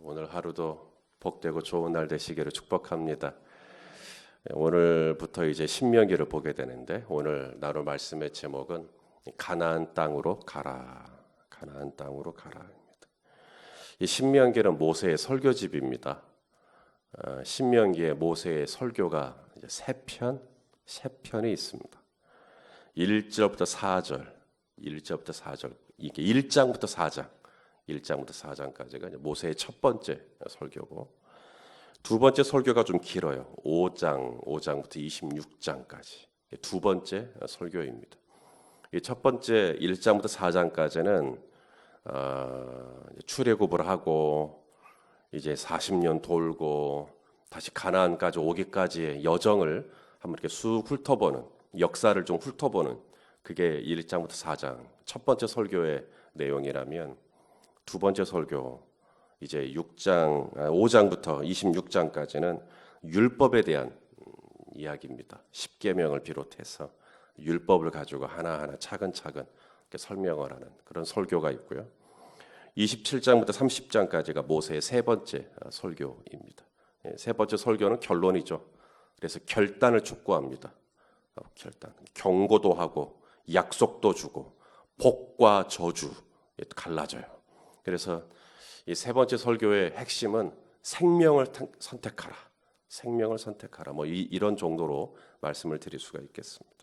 오늘 하루도 복되고 좋은 날 되시기를 축복합니다. 오늘부터 이제 신명기를 보게 되는데 오늘 나눌 말씀의 제목은 가나안 땅으로 가라. 가나안 땅으로 가라입니다. 이 신명기는 모세의 설교집입니다. 신명기에 모세의 설교가 이제 세 편이 있습니다. 1절부터 4절, 이게 1장부터 4장까지가 모세의 첫 번째 설교고, 두 번째 설교가 좀 길어요. 5장부터 26장까지 두 번째 설교입니다. 첫 번째 1장부터 4장까지는 출애굽을 하고 이제 40년 돌고 다시 가나안까지 오기까지의 여정을 한번 이렇게 쑥 훑어보는, 역사를 좀 훑어보는, 그게 1장부터 4장 첫 번째 설교의 내용이라면, 두 번째 설교 이제 5장부터 26장까지는 율법에 대한 이야기입니다. 십계명을 비롯해서 율법을 가지고 하나하나 차근차근 이렇게 설명을 하는 그런 설교가 있고요. 27장부터 30장까지가 모세의 세 번째 설교입니다. 세 번째 설교는 결론이죠. 그래서 결단을 촉구합니다. 결단, 경고도 하고 약속도 주고 복과 저주 갈라져요. 그래서 이 세 번째 설교의 핵심은 생명을 선택하라. 생명을 선택하라. 이런 정도로 말씀을 드릴 수가 있겠습니다.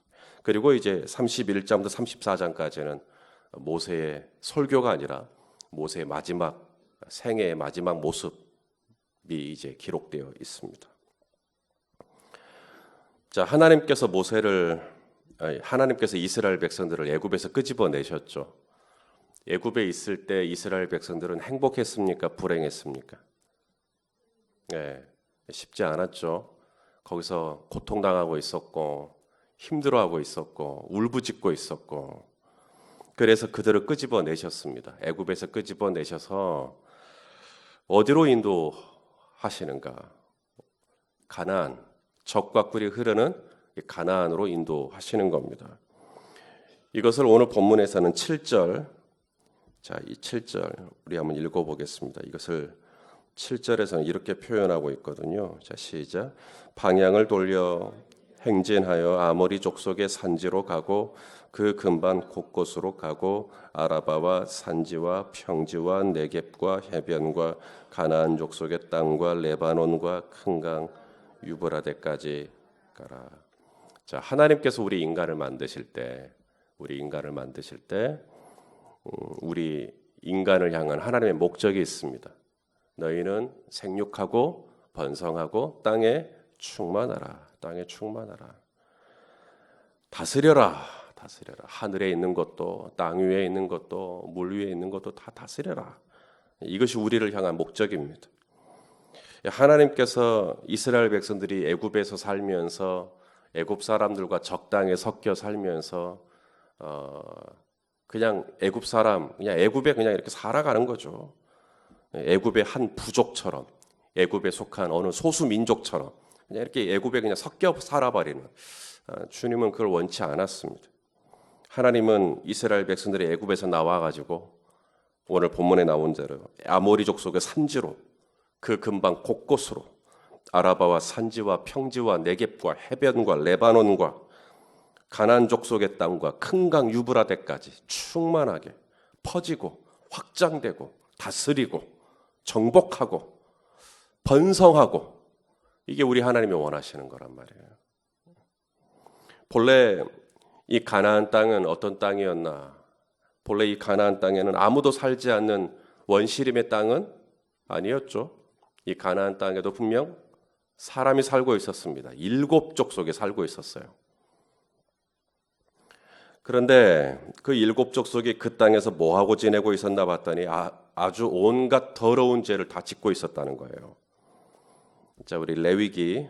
그리고 이제 31장부터 34장까지는 모세의 설교가 아니라 모세의 마지막 생애의 마지막 모습이 이제 기록되어 있습니다. 자, 하나님께서 이스라엘 백성들을 애굽에서 끄집어내셨죠. 애굽에 있을 때 이스라엘 백성들은 행복했습니까? 불행했습니까? 네, 쉽지 않았죠. 거기서 고통당하고 있었고 힘들어하고 있었고 울부짖고 있었고, 그래서 그들을 끄집어내셨습니다. 애굽에서 끄집어내셔서 어디로 인도하시는가? 가나안, 적과 꿀이 흐르는 가나안으로 인도하시는 겁니다. 이것을 오늘 본문에서는 7절, 자, 이 7절 우리 한번 읽어보겠습니다. 이것을 7절에서는 이렇게 표현하고 있거든요. 자, 시작. 방향을 돌려 행진하여 아모리 족속의 산지로 가고 그 근반 곳곳으로 가고 아라바와 산지와 평지와 네겝과 해변과 가나안 족속의 땅과 레바논과 큰 강 유브라데까지 가라. 자, 하나님께서 우리 인간을 만드실 때 우리 인간을 향한 하나님의 목적이 있습니다. 너희는 생육하고 번성하고 땅에 충만하라. 땅에 충만하라. 다스려라. 하늘에 있는 것도 땅 위에 있는 것도 물 위에 있는 것도 다 다스려라. 이것이 우리를 향한 목적입니다. 하나님께서 이스라엘 백성들이 애굽에서 살면서 애굽 사람들과 적당히 섞여 살면서 그냥 애굽 사람, 그냥 애굽에 그냥 이렇게 살아가는 거죠. 애굽의 한 부족처럼, 애굽에 속한 어느 소수 민족처럼 그냥 이렇게 애굽에 그냥 섞여 살아버리는, 주님은 그걸 원치 않았습니다. 하나님은 이스라엘 백성들이 애굽에서 나와가지고 오늘 본문에 나온 대로 아모리 족속의 산지로, 그 근방 곳곳으로 아라바와 산지와 평지와 네겝과 해변과 레바논과 가나안 족속의 땅과 큰 강 유브라데까지 충만하게 퍼지고 확장되고 다스리고 정복하고 번성하고, 이게 우리 하나님이 원하시는 거란 말이에요. 본래 이 가나안 땅은 어떤 땅이었나? 본래 이 가나안 땅에는 아무도 살지 않는 원시림의 땅은 아니었죠. 이 가나안 땅에도 분명 사람이 살고 있었습니다. 7족속에 살고 있었어요. 그런데 그 7족속이 그 땅에서 뭐하고 지내고 있었나 봤더니 아주 온갖 더러운 죄를 다 짓고 있었다는 거예요. 자, 우리 레위기,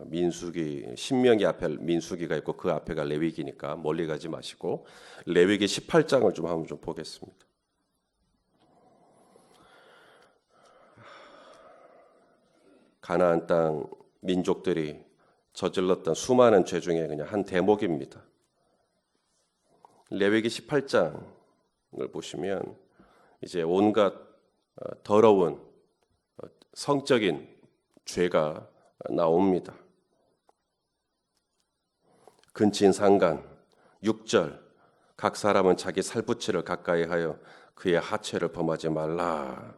민수기, 신명기 앞에 민수기가 있고 그 앞에가 레위기니까 멀리 가지 마시고 레위기 18장을 좀 한번 좀 보겠습니다. 가나안 땅 민족들이 저질렀던 수많은 죄 중에 그냥 한 대목입니다. 레위기 18장을 보시면 이제 온갖 더러운 성적인 죄가 나옵니다. 근친상간 6절 각 사람은 자기 살붙이를 가까이 하여 그의 하체를 범하지 말라.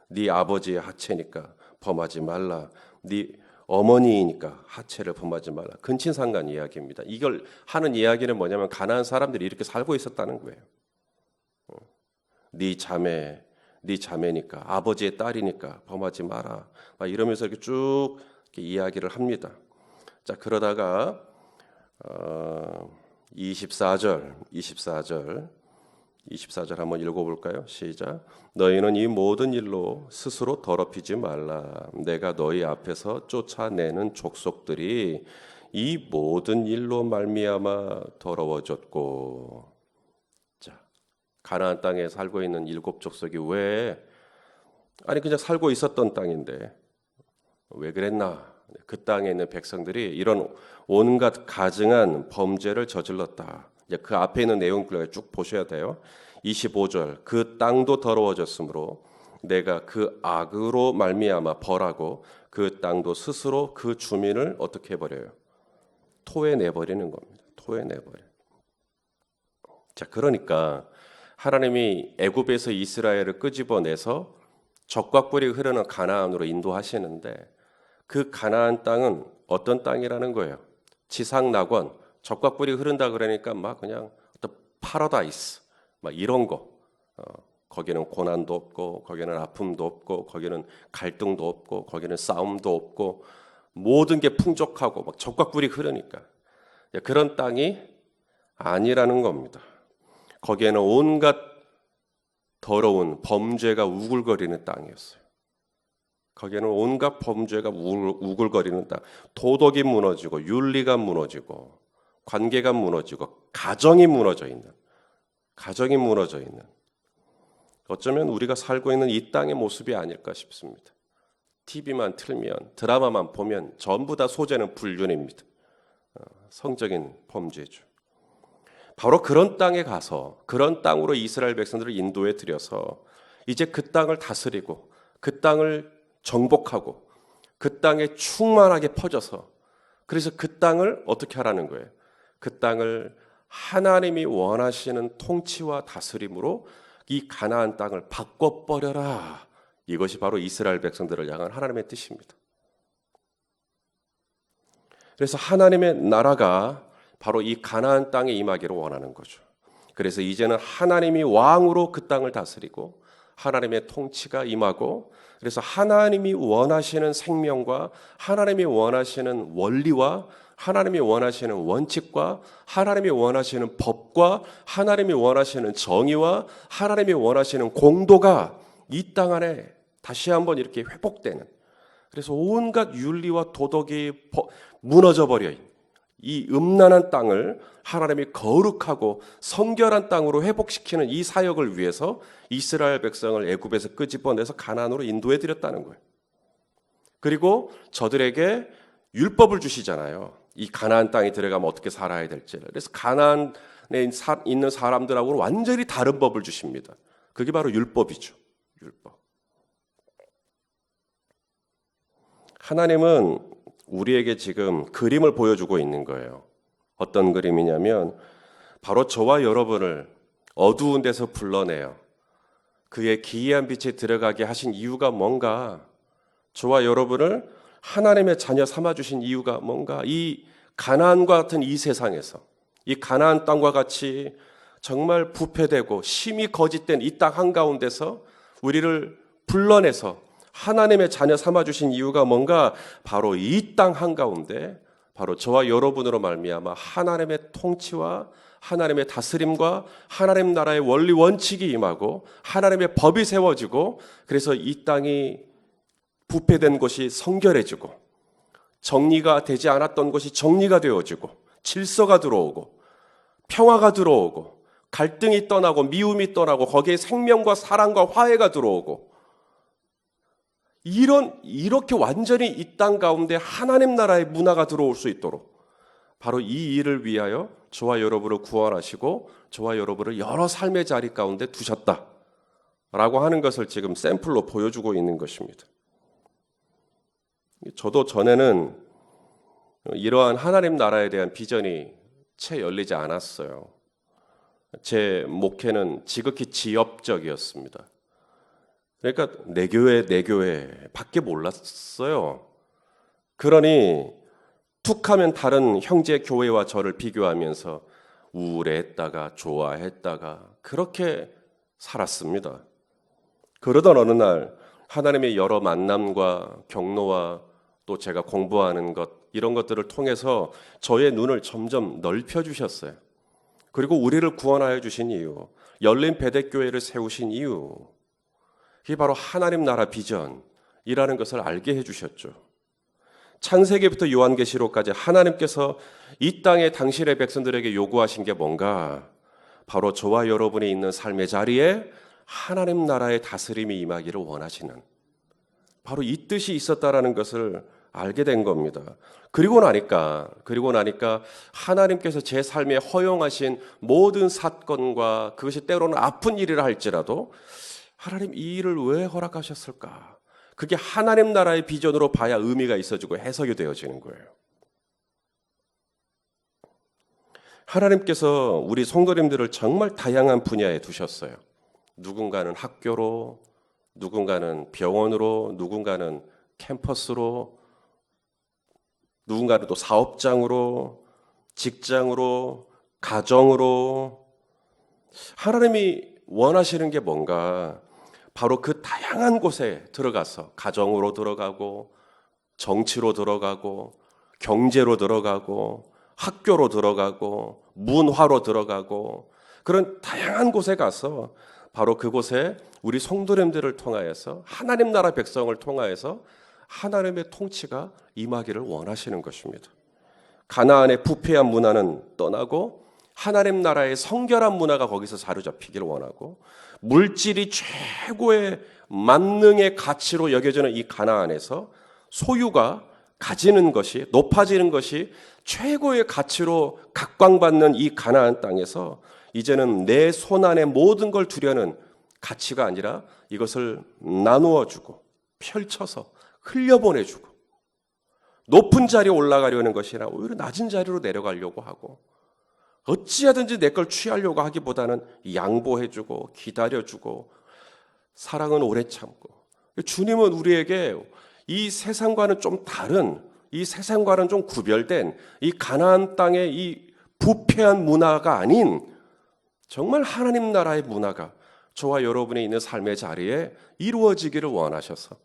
네 아버지의 하체니까 범하지 말라. 네 어머니이니까 하체를 범하지 말라. 근친상간 이야기입니다. 이걸 하는 이야기는 뭐냐면 가나안 사람들이 이렇게 살고 있었다는 거예요. 네 자매, 네 자매니까 아버지의 딸이니까 범하지 마라. 막 이러면서 이렇게 쭉 이렇게 이야기를 합니다. 자, 그러다가 24절 한번 읽어볼까요? 시작. 너희는 이 모든 일로 스스로 더럽히지 말라. 내가 너희 앞에서 쫓아내는 족속들이 이 모든 일로 말미암아 더러워졌고. 자, 가나안 땅에 살고 있는 7족속이 왜 그냥 살고 있었던 땅인데 왜 그랬나? 그 땅에 있는 백성들이 이런 온갖 가증한 범죄를 저질렀다. 그 앞에 있는 내용들을 쭉 보셔야 돼요. 25절 그 땅도 더러워졌으므로 내가 그 악으로 말미암아 벌하고 그 땅도 스스로 그 주민을 어떻게 해버려요? 토해내버리는 겁니다. 토해내버려. 자, 그러니까 하나님이 애굽에서 이스라엘을 끄집어내서 적과 꿀이 흐르는 가나안으로 인도하시는데 그 가나안 땅은 어떤 땅이라는 거예요? 지상 낙원, 적과 꿀이 흐른다 그러니까 막 그냥 어떤 파라다이스, 막 이런 거. 거기는 고난도 없고, 거기는 아픔도 없고, 거기는 갈등도 없고, 거기는 싸움도 없고, 모든 게 풍족하고 막 적과 꿀이 흐르니까 그런 땅이 아니라는 겁니다. 거기에는 온갖 더러운 범죄가 우글거리는 땅이었어요. 거기에는 온갖 범죄가 우글거리는 땅, 도덕이 무너지고 윤리가 무너지고 관계가 무너지고 가정이 무너져 있는 어쩌면 우리가 살고 있는 이 땅의 모습이 아닐까 싶습니다. TV만 틀면 드라마만 보면 전부 다 소재는 불륜입니다. 성적인 범죄죠. 바로 그런 땅에 가서 그런 땅으로 이스라엘 백성들을 인도해 들여서 이제 그 땅을 다스리고 그 땅을 정복하고 그 땅에 충만하게 퍼져서 그래서 그 땅을 어떻게 하라는 거예요? 그 땅을 하나님이 원하시는 통치와 다스림으로 이 가나안 땅을 바꿔버려라. 이것이 바로 이스라엘 백성들을 향한 하나님의 뜻입니다. 그래서 하나님의 나라가 바로 이 가나안 땅에 임하기를 원하는 거죠. 그래서 이제는 하나님이 왕으로 그 땅을 다스리고 하나님의 통치가 임하고 그래서 하나님이 원하시는 생명과 하나님이 원하시는 원리와 하나님이 원하시는 원칙과 하나님이 원하시는 법과 하나님이 원하시는 정의와 하나님이 원하시는 공도가 이 땅 안에 다시 한번 이렇게 회복되는, 그래서 온갖 윤리와 도덕이 무너져 버려 이 음란한 땅을 하나님이 거룩하고 성결한 땅으로 회복시키는 이 사역을 위해서 이스라엘 백성을 애굽에서 끄집어내서 가나안으로 인도해 드렸다는 거예요. 그리고 저들에게 율법을 주시잖아요. 이 가나안 땅에 들어가면 어떻게 살아야 될지를. 그래서 가나안에 있는 사람들하고는 완전히 다른 법을 주십니다. 그게 바로 율법이죠. 율법. 하나님은 우리에게 지금 그림을 보여주고 있는 거예요. 어떤 그림이냐면 바로 저와 여러분을 어두운 데서 불러내요. 그의 기이한 빛에 들어가게 하신 이유가 뭔가, 저와 여러분을 하나님의 자녀 삼아주신 이유가 뭔가, 이 가나안과 같은 이 세상에서, 이 가나안 땅과 같이 정말 부패되고 심히 거짓된 이 땅 한가운데서 우리를 불러내서 하나님의 자녀 삼아주신 이유가 뭔가, 바로 이 땅 한가운데 바로 저와 여러분으로 말미암아 하나님의 통치와 하나님의 다스림과 하나님 나라의 원리 원칙이 임하고 하나님의 법이 세워지고, 그래서 이 땅이 부패된 것이 성결해지고 정리가 되지 않았던 것이 정리가 되어지고 질서가 들어오고 평화가 들어오고 갈등이 떠나고 미움이 떠나고 거기에 생명과 사랑과 화해가 들어오고, 이렇게 완전히 이 땅 가운데 하나님 나라의 문화가 들어올 수 있도록 바로 이 일을 위하여 저와 여러분을 구원하시고 저와 여러분을 여러 삶의 자리 가운데 두셨다라고 하는 것을 지금 샘플로 보여주고 있는 것입니다. 저도 전에는 이러한 하나님 나라에 대한 비전이 채 열리지 않았어요. 제 목회는 지극히 지엽적이었습니다. 그러니까 내 교회 밖에 몰랐어요. 그러니 툭하면 다른 형제 교회와 저를 비교하면서 우울해했다가 좋아했다가 그렇게 살았습니다. 그러던 어느 날 하나님의 여러 만남과 경로와 또 제가 공부하는 것 이런 것들을 통해서 저의 눈을 점점 넓혀주셨어요. 그리고 우리를 구원하여 주신 이유, 열린 베데교회를 세우신 이유, 이게 바로 하나님 나라 비전이라는 것을 알게 해주셨죠. 창세기부터 요한계시록까지 하나님께서 이 땅에 당신의 백성들에게 요구하신 게 뭔가? 바로 저와 여러분이 있는 삶의 자리에 하나님 나라의 다스림이 임하기를 원하시는 바로 이 뜻이 있었다라는 것을 알게 된 겁니다. 그리고 나니까 하나님께서 제 삶에 허용하신 모든 사건과 그것이 때로는 아픈 일이라 할지라도 하나님 이 일을 왜 허락하셨을까? 그게 하나님 나라의 비전으로 봐야 의미가 있어지고 해석이 되어지는 거예요. 하나님께서 우리 성도님들을 정말 다양한 분야에 두셨어요. 누군가는 학교로, 누군가는 병원으로, 누군가는 캠퍼스로, 누군가는 또 사업장으로, 직장으로, 가정으로. 하나님이 원하시는 게 뭔가? 바로 그 다양한 곳에 들어가서 가정으로 들어가고 정치로 들어가고 경제로 들어가고 학교로 들어가고 문화로 들어가고 그런 다양한 곳에 가서 바로 그곳에 우리 성도님들을 통하여서 하나님 나라 백성을 통하여서 하나님의 통치가 임하기를 원하시는 것입니다. 가나안의 부패한 문화는 떠나고 하나님 나라의 성결한 문화가 거기서 사로잡히기를 원하고 물질이 최고의 만능의 가치로 여겨지는 이 가나안에서 소유가 가지는 것이 높아지는 것이 최고의 가치로 각광받는 이 가나안 땅에서 이제는 내 손 안에 모든 걸 두려는 가치가 아니라 이것을 나누어 주고 펼쳐서 흘려보내주고 높은 자리에 올라가려는 것이 아니라 오히려 낮은 자리로 내려가려고 하고 어찌하든지 내 걸 취하려고 하기보다는 양보해주고 기다려주고 사랑은 오래 참고 주님은 우리에게 이 세상과는 좀 다른 이 세상과는 좀 구별된 이 가나안 땅의 이 부패한 문화가 아닌 정말 하나님 나라의 문화가 저와 여러분이 있는 삶의 자리에 이루어지기를 원하셔서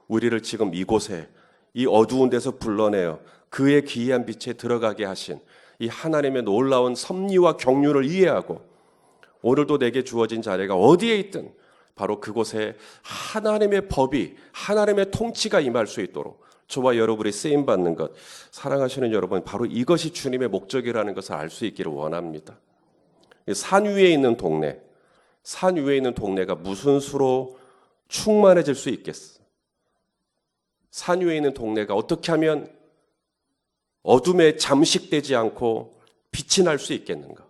우리를 지금 이곳에 이 어두운 데서 불러내어 그의 기이한 빛에 들어가게 하신 이 하나님의 놀라운 섭리와 경륜을 이해하고 오늘도 내게 주어진 자리가 어디에 있든 바로 그곳에 하나님의 법이 하나님의 통치가 임할 수 있도록 저와 여러분이 쓰임받는 것 사랑하시는 여러분 바로 이것이 주님의 목적이라는 것을 알 수 있기를 원합니다. 산 위에 있는 동네 산 위에 있는 동네가 무슨 수로 충만해질 수 있겠어? 산 위에 있는 동네가 어떻게 하면 어둠에 잠식되지 않고 빛이 날 수 있겠는가?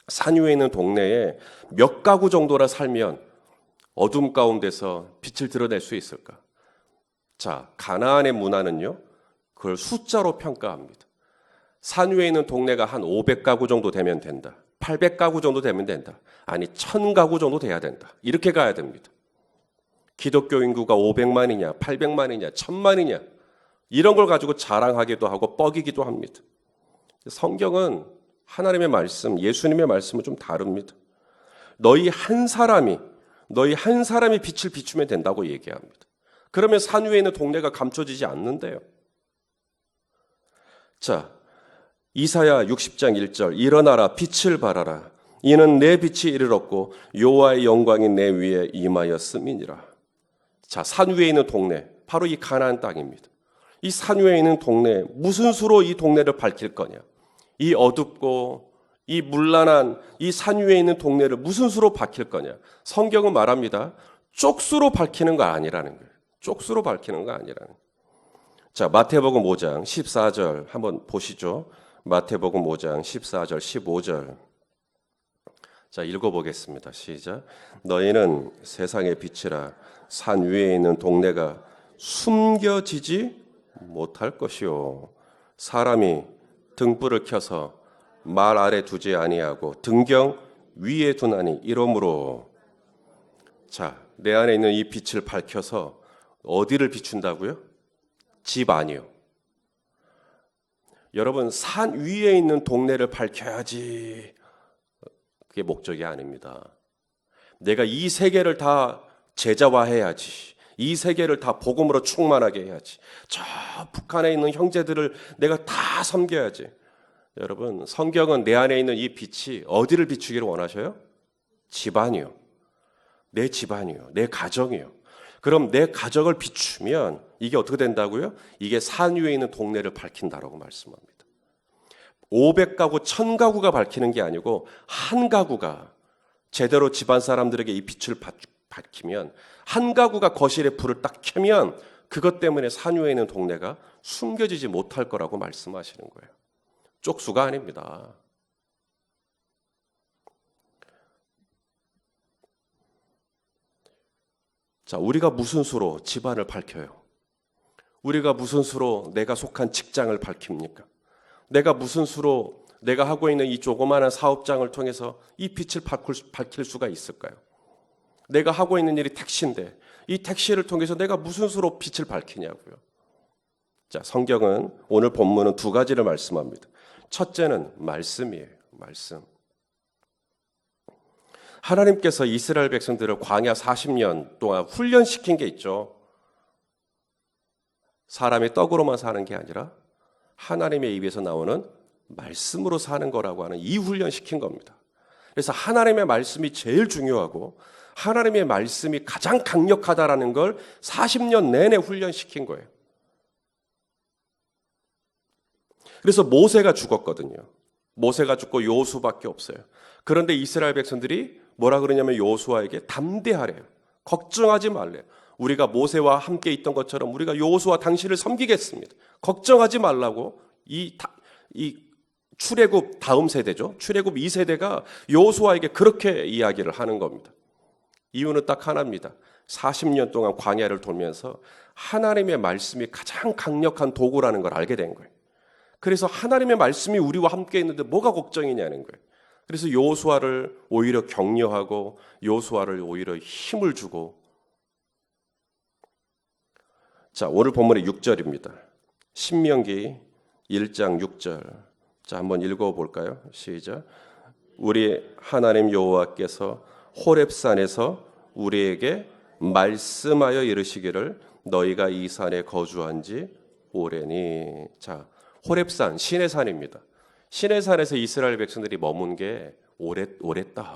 산 위에 있는 동네에 몇 가구 정도나 살면 어둠 가운데서 빛을 드러낼 수 있을까? 자, 가나안의 문화는요, 그걸 숫자로 평가합니다. 산 위에 있는 동네가 한 500가구 정도 되면 된다. 800가구 정도 되면 된다. 아니, 1000가구 정도 돼야 된다. 이렇게 가야 됩니다. 기독교 인구가 500만이냐, 800만이냐, 1000만이냐, 이런 걸 가지고 자랑하기도 하고 뻐기기도 합니다. 성경은 하나님의 말씀, 예수님의 말씀은 좀 다릅니다. 너희 한 사람이 빛을 비추면 된다고 얘기합니다. 그러면 산 위에 있는 동네가 감춰지지 않는데요. 자, 이사야 60장 1절 일어나라 빛을 발하라 이는 내 빛이 이르렀고 여호와의 영광이 내 위에 임하였음이니라. 자, 산 위에 있는 동네 바로 이 가나안 땅입니다. 이 산 위에 있는 동네 무슨 수로 이 동네를 밝힐 거냐? 이 어둡고 이 문란한 이 산 위에 있는 동네를 무슨 수로 밝힐 거냐? 성경은 말합니다. 쪽수로 밝히는 거 아니라는 거예요. 쪽수로 밝히는 거 아니라는 거예요. 자, 마태복음 5장 14절 한번 보시죠. 마태복음 5장 14절 15절. 자, 읽어보겠습니다. 시작. 너희는 세상의 빛이라 산 위에 있는 동네가 숨겨지지 못할 것이요 사람이 등불을 켜서 말 아래 두지 아니하고 등경 위에 두나니 이러므로. 자, 내 안에 있는 이 빛을 밝혀서 어디를 비춘다고요? 집 아니요. 여러분, 산 위에 있는 동네를 밝혀야지 그게 목적이 아닙니다. 내가 이 세계를 다 제자화해야지. 이 세계를 다 복음으로 충만하게 해야지. 저 북한에 있는 형제들을 내가 다 섬겨야지. 여러분, 성경은 내 안에 있는 이 빛이 어디를 비추기를 원하셔요? 집안이요. 내 집안이요. 내 가정이요. 그럼 내 가정을 비추면 이게 어떻게 된다고요? 이게 산 위에 있는 동네를 밝힌다라고 말씀합니다. 500가구, 1000가구가 밝히는 게 아니고 한 가구가 제대로 집안 사람들에게 이 빛을 밝히면, 한 가구가 거실에 불을 딱 켜면 그것 때문에 산 위에 있는 동네가 숨겨지지 못할 거라고 말씀하시는 거예요. 쪽수가 아닙니다. 자, 우리가 무슨 수로 집안을 밝혀요? 우리가 무슨 수로 내가 속한 직장을 밝힙니까? 내가 무슨 수로 내가 하고 있는 이 조그마한 사업장을 통해서 이 빛을 밝힐 수가 있을까요? 내가 하고 있는 일이 택시인데 이 택시를 통해서 내가 무슨 수로 빛을 밝히냐고요. 자, 성경은 오늘 본문은 두 가지를 말씀합니다. 첫째는 말씀이에요. 말씀. 하나님께서 이스라엘 백성들을 광야 40년 동안 훈련시킨 게 있죠. 사람이 떡으로만 사는 게 아니라 하나님의 입에서 나오는 말씀으로 사는 거라고 하는 이 훈련시킨 겁니다. 그래서 하나님의 말씀이 제일 중요하고 하나님의 말씀이 가장 강력하다라는 걸 40년 내내 훈련시킨 거예요. 그래서 모세가 죽었거든요. 모세가 죽고 여호수아밖에 없어요. 그런데 이스라엘 백성들이 뭐라 그러냐면 여호수아에게 담대하래요. 걱정하지 말래요. 우리가 모세와 함께 있던 것처럼 우리가 여호수아 당신을 섬기겠습니다. 걱정하지 말라고 이 출애굽 다음 세대죠. 출애굽 2세대가 여호수아에게 그렇게 이야기를 하는 겁니다. 이유는 딱 하나입니다. 40년 동안 광야를 돌면서 하나님의 말씀이 가장 강력한 도구라는 걸 알게 된 거예요. 그래서 하나님의 말씀이 우리와 함께 있는데 뭐가 걱정이냐는 거예요. 그래서 여호수아를 오히려 격려하고 여호수아를 오히려 힘을 주고. 자, 오늘 본문의 6절입니다. 신명기 1장 6절. 자, 한번 읽어볼까요? 시작. 우리 하나님 여호와께서 호렙산에서 우리에게 말씀하여 이르시기를 너희가 이 산에 거주한 지 오래니. 자, 호렙산, 신의 산입니다. 신의 산에서 이스라엘 백성들이 머문 게 오래됐다.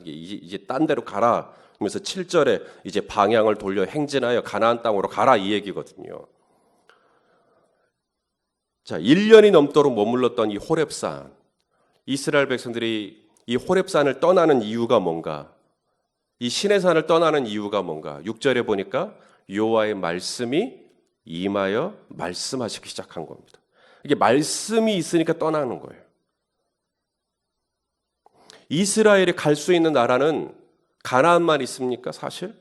이제 딴 데로 가라. 그러면서 7절에 이제 방향을 돌려 행진하여 가나안 땅으로 가라 이 얘기거든요. 자, 1년이 넘도록 머물렀던 이 호렙산. 이스라엘 백성들이 이 호렙산을 떠나는 이유가 뭔가? 이 신의 산을 떠나는 이유가 뭔가? 6절에 보니까 여호와의 말씀이 임하여 말씀하시기 시작한 겁니다. 이게 말씀이 있으니까 떠나는 거예요. 이스라엘이 갈 수 있는 나라는 가나안만 있습니까? 사실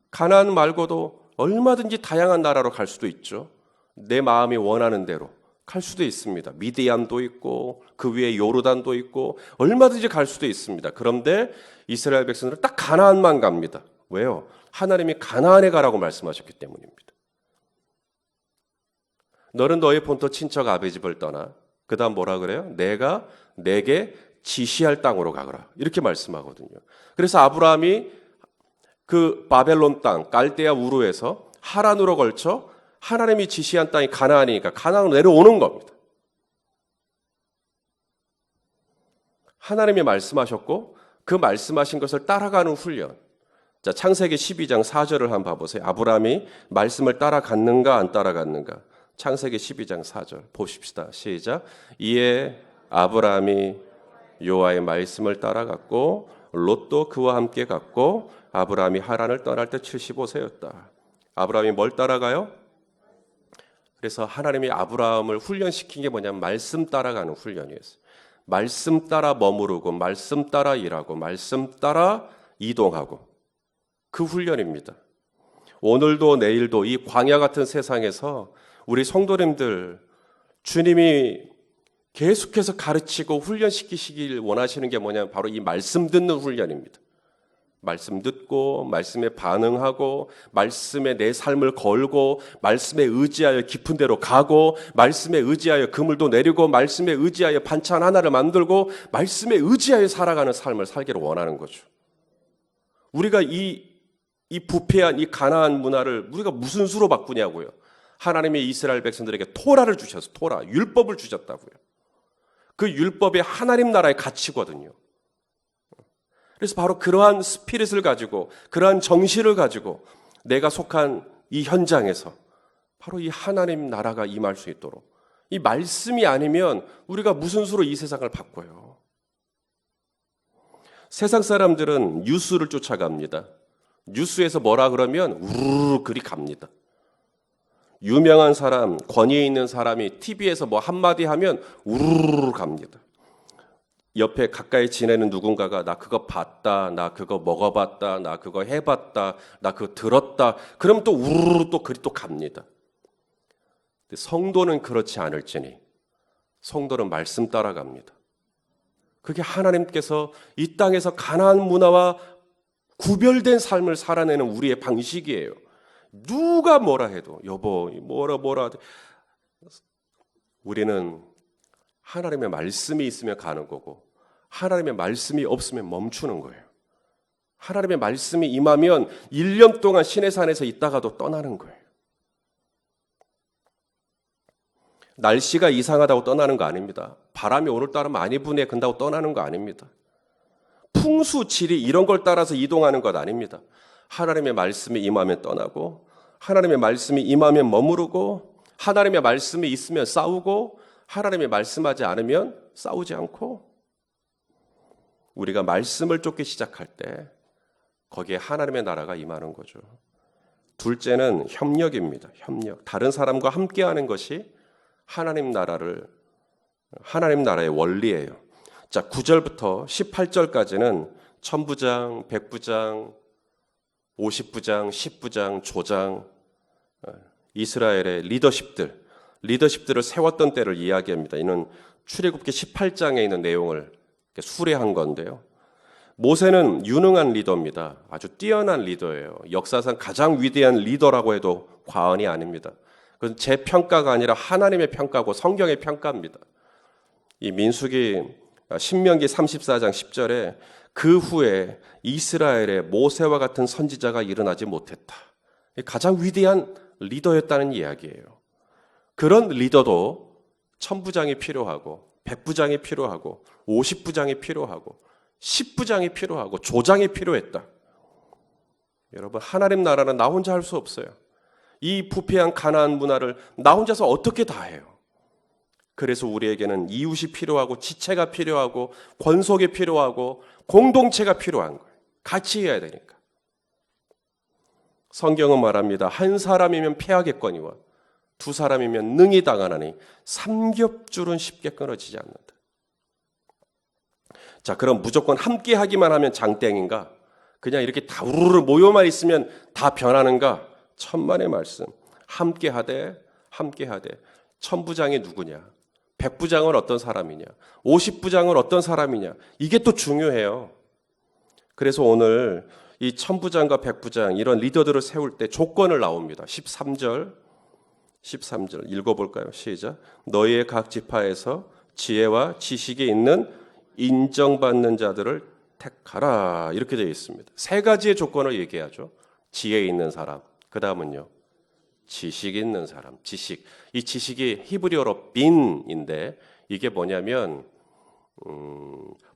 가나안 말고도 얼마든지 다양한 나라로 갈 수도 있죠. 내 마음이 원하는 대로 갈 수도 있습니다. 미디안도 있고 그 위에 요르단도 있고 얼마든지 갈 수도 있습니다. 그런데 이스라엘 백성들은 딱 가나안만 갑니다. 왜요? 하나님이 가나안에 가라고 말씀하셨기 때문입니다. 너는 너의 본토 친척 아베 집을 떠나. 그 다음 뭐라 그래요? 내가 내게 지시할 땅으로 가거라. 이렇게 말씀하거든요. 그래서 아브라함이 그 바벨론 땅 갈대아 우르에서 하란으로 걸쳐 하나님이 지시한 땅이 가나안이니까 가나안으로 내려오는 겁니다. 하나님이 말씀하셨고 그 말씀하신 것을 따라가는 훈련. 자, 창세기 12장 4절을 한번 봐보세요. 아브라함이 말씀을 따라갔는가 안 따라갔는가. 창세기 12장 4절 보십시다. 시작. 이에 아브라함이 여호와의 말씀을 따라갔고 롯도 그와 함께 갔고 아브라함이 하란을 떠날 때 75세였다. 아브라함이 뭘 따라가요? 그래서 하나님이 아브라함을 훈련시킨 게 뭐냐면 말씀 따라가는 훈련이었어요. 말씀 따라 머무르고 말씀 따라 일하고 말씀 따라 이동하고 그 훈련입니다. 오늘도 내일도 이 광야 같은 세상에서 우리 성도님들 주님이 계속해서 가르치고 훈련시키시길 원하시는 게 뭐냐면 바로 이 말씀 듣는 훈련입니다. 말씀 듣고 말씀에 반응하고 말씀에 내 삶을 걸고 말씀에 의지하여 깊은 데로 가고 말씀에 의지하여 그물도 내리고 말씀에 의지하여 반찬 하나를 만들고 말씀에 의지하여 살아가는 삶을 살기를 원하는 거죠. 우리가 이 부패한 이 가나안 문화를 우리가 무슨 수로 바꾸냐고요. 하나님이 이스라엘 백성들에게 토라를 주셔서 토라, 율법을 주셨다고요. 그 율법이 하나님 나라의 가치거든요. 그래서 바로 그러한 스피릿을 가지고 그러한 정신을 가지고 내가 속한 이 현장에서 바로 이 하나님 나라가 임할 수 있도록 이 말씀이 아니면 우리가 무슨 수로 이 세상을 바꿔요. 세상 사람들은 뉴스를 쫓아갑니다. 뉴스에서 뭐라 그러면 우르르 그리 갑니다. 유명한 사람, 권위에 있는 사람이 TV에서 뭐 한마디 하면 우르르 갑니다. 옆에 가까이 지내는 누군가가 나 그거 봤다, 나 그거 먹어봤다, 나 그거 해봤다, 나 그거 들었다. 그럼 또 우르르 또 그리 또 갑니다. 성도는 그렇지 않을지니 성도는 말씀 따라갑니다. 그게 하나님께서 이 땅에서 가나안 문화와 구별된 삶을 살아내는 우리의 방식이에요. 누가 뭐라 해도 여보 뭐라 우리는 하나님의 말씀이 있으면 가는 거고 하나님의 말씀이 없으면 멈추는 거예요. 하나님의 말씀이 임하면 1년 동안 시내산에서 있다가도 떠나는 거예요. 날씨가 이상하다고 떠나는 거 아닙니다. 바람이 오늘따라 많이 부네 근다고 떠나는 거 아닙니다. 풍수, 지리 이런 걸 따라서 이동하는 것 아닙니다. 하나님의 말씀이 임하면 떠나고 하나님의 말씀이 임하면 머무르고 하나님의 말씀이 있으면 싸우고 하나님의 말씀하지 않으면 싸우지 않고 우리가 말씀을 쫓기 시작할 때 거기에 하나님의 나라가 임하는 거죠. 둘째는 협력입니다. 협력. 다른 사람과 함께하는 것이 하나님 나라의 원리예요. 자, 9절부터 18절까지는 천부장, 백부장, 50부장, 10부장, 조장, 이스라엘의 리더십들을 세웠던 때를 이야기합니다. 이는 출애굽기 18장에 있는 내용을 수레한 건데요. 모세는 유능한 리더입니다. 아주 뛰어난 리더예요. 역사상 가장 위대한 리더라고 해도 과언이 아닙니다. 그건 제 평가가 아니라 하나님의 평가고 성경의 평가입니다. 이 신명기 34장 10절에 그 후에 이스라엘에 모세와 같은 선지자가 일어나지 못했다. 가장 위대한 리더였다는 이야기예요. 그런 리더도 천부장이 필요하고 백부장이 필요하고 50부장이 필요하고 10부장이 필요하고 조장이 필요했다. 여러분, 하나님 나라는 나 혼자 할 수 없어요. 이 부패한 가나안 문화를 나 혼자서 어떻게 다 해요? 그래서 우리에게는 이웃이 필요하고 지체가 필요하고 권속이 필요하고 공동체가 필요한 거예요. 같이 해야 되니까. 성경은 말합니다. 한 사람이면 패하겠거니와 두 사람이면 능히 당하나니 삼겹줄은 쉽게 끊어지지 않는다. 자, 그럼 무조건 함께 하기만 하면 장땡인가? 그냥 이렇게 다 우르르 모여만 있으면 다 변하는가? 천만의 말씀. 함께 하되. 천부장이 누구냐? 백부장은 어떤 사람이냐? 50부장은 어떤 사람이냐? 이게 또 중요해요. 그래서 오늘 이 천부장과 백부장 이런 리더들을 세울 때 조건을 나옵니다. 13절 읽어볼까요? 시작. 너희의 각 지파에서 지혜와 지식이 있는 인정받는 자들을 택하라. 이렇게 되어 있습니다. 세 가지의 조건을 얘기하죠. 지혜 있는 사람, 그 다음은요 지식 있는 사람. 지식. 이 지식이 히브리어로 빈인데 이게 뭐냐면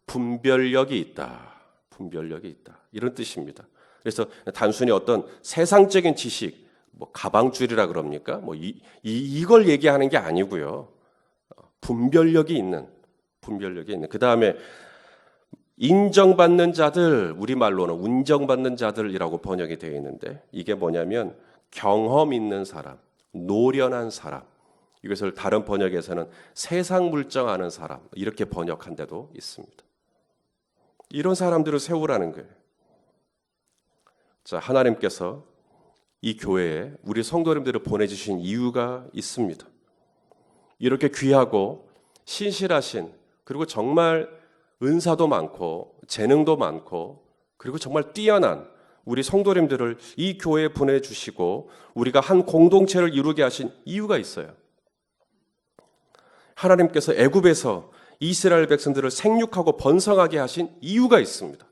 분별력이 있다. 이런 뜻입니다. 그래서 단순히 어떤 세상적인 지식, 뭐 가방줄이라 그럽니까? 뭐 이걸 얘기하는 게 아니고요. 분별력이 있는. 그 다음에 인정받는 자들, 우리말로는 운정받는 자들이라고 번역이 되어 있는데 이게 뭐냐면 경험 있는 사람, 노련한 사람. 이것을 다른 번역에서는 세상 물정 아는 사람 이렇게 번역한 데도 있습니다. 이런 사람들을 세우라는 거예요. 자, 하나님께서 이 교회에 우리 성도님들을 보내주신 이유가 있습니다. 이렇게 귀하고 신실하신, 그리고 정말 은사도 많고 재능도 많고 그리고 정말 뛰어난 우리 성도님들을 이 교회에 보내주시고 우리가 한 공동체를 이루게 하신 이유가 있어요. 하나님께서 애굽에서 이스라엘 백성들을 생육하고 번성하게 하신 이유가 있습니다.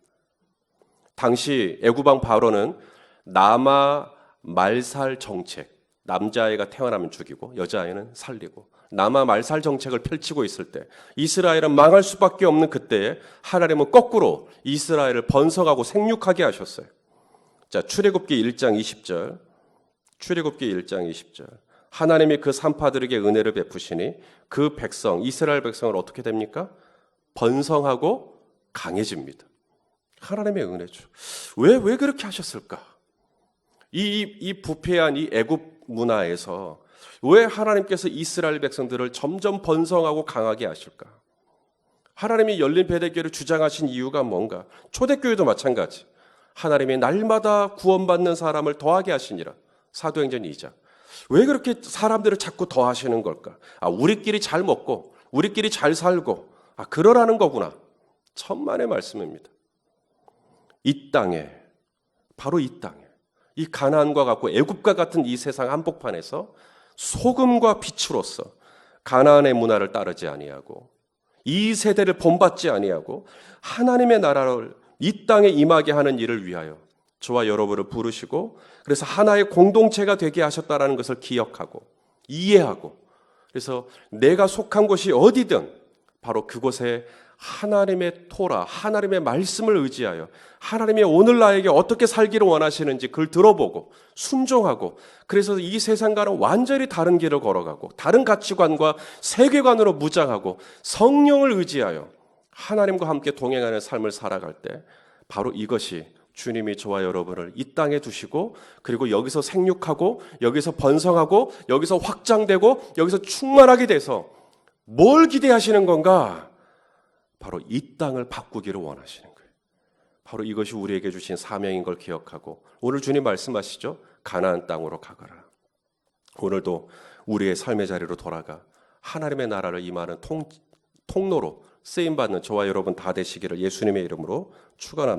당시 애굽왕 바로는 남아 말살 정책, 남자아이가 태어나면 죽이고 여자아이는 살리고 남아 말살 정책을 펼치고 있을 때 이스라엘은 망할 수밖에 없는 그때에 하나님은 거꾸로 이스라엘을 번성하고 생육하게 하셨어요. 자, 출애굽기 1장 20절. 출애굽기 1장 20절. 하나님이 그 산파들에게 은혜를 베푸시니 그 백성, 이스라엘 백성을 어떻게 됩니까? 번성하고 강해집니다. 하나님의 은혜죠. 왜 그렇게 하셨을까? 이 부패한 이 애굽 문화에서 왜 하나님께서 이스라엘 백성들을 점점 번성하고 강하게 하실까? 하나님이 열린 베델교회를 주장하신 이유가 뭔가? 초대교회도 마찬가지. 하나님이 날마다 구원받는 사람을 더하게 하시니라. 사도행전 2장. 왜 그렇게 사람들을 자꾸 더하시는 걸까? 우리끼리 잘 먹고 우리끼리 잘 살고 그러라는 거구나. 천만의 말씀입니다. 이 땅에, 바로 이 땅에, 이 가나안과 같고 애굽과 같은 이 세상 한복판에서 소금과 빛으로서 가나안의 문화를 따르지 아니하고 이 세대를 본받지 아니하고 하나님의 나라를 이 땅에 임하게 하는 일을 위하여 저와 여러분을 부르시고 그래서 하나의 공동체가 되게 하셨다는 것을 기억하고 이해하고 그래서 내가 속한 곳이 어디든 바로 그곳에 하나님의 토라, 하나님의 말씀을 의지하여 하나님이 오늘 나에게 어떻게 살기를 원하시는지 그걸 들어보고 순종하고 그래서 이 세상과는 완전히 다른 길을 걸어가고 다른 가치관과 세계관으로 무장하고 성령을 의지하여 하나님과 함께 동행하는 삶을 살아갈 때 바로 이것이 주님이 저와 여러분을 이 땅에 두시고 그리고 여기서 생육하고 여기서 번성하고 여기서 확장되고 여기서 충만하게 돼서 뭘 기대하시는 건가? 바로 이 땅을 바꾸기를 원하시는 거예요. 바로 이것이 우리에게 주신 사명인 걸 기억하고 오늘 주님 말씀하시죠. 가나안 땅으로 가거라. 오늘도 우리의 삶의 자리로 돌아가 하나님의 나라를 임하는 통로로 쓰임받는 저와 여러분 다 되시기를 예수님의 이름으로 축원합니다.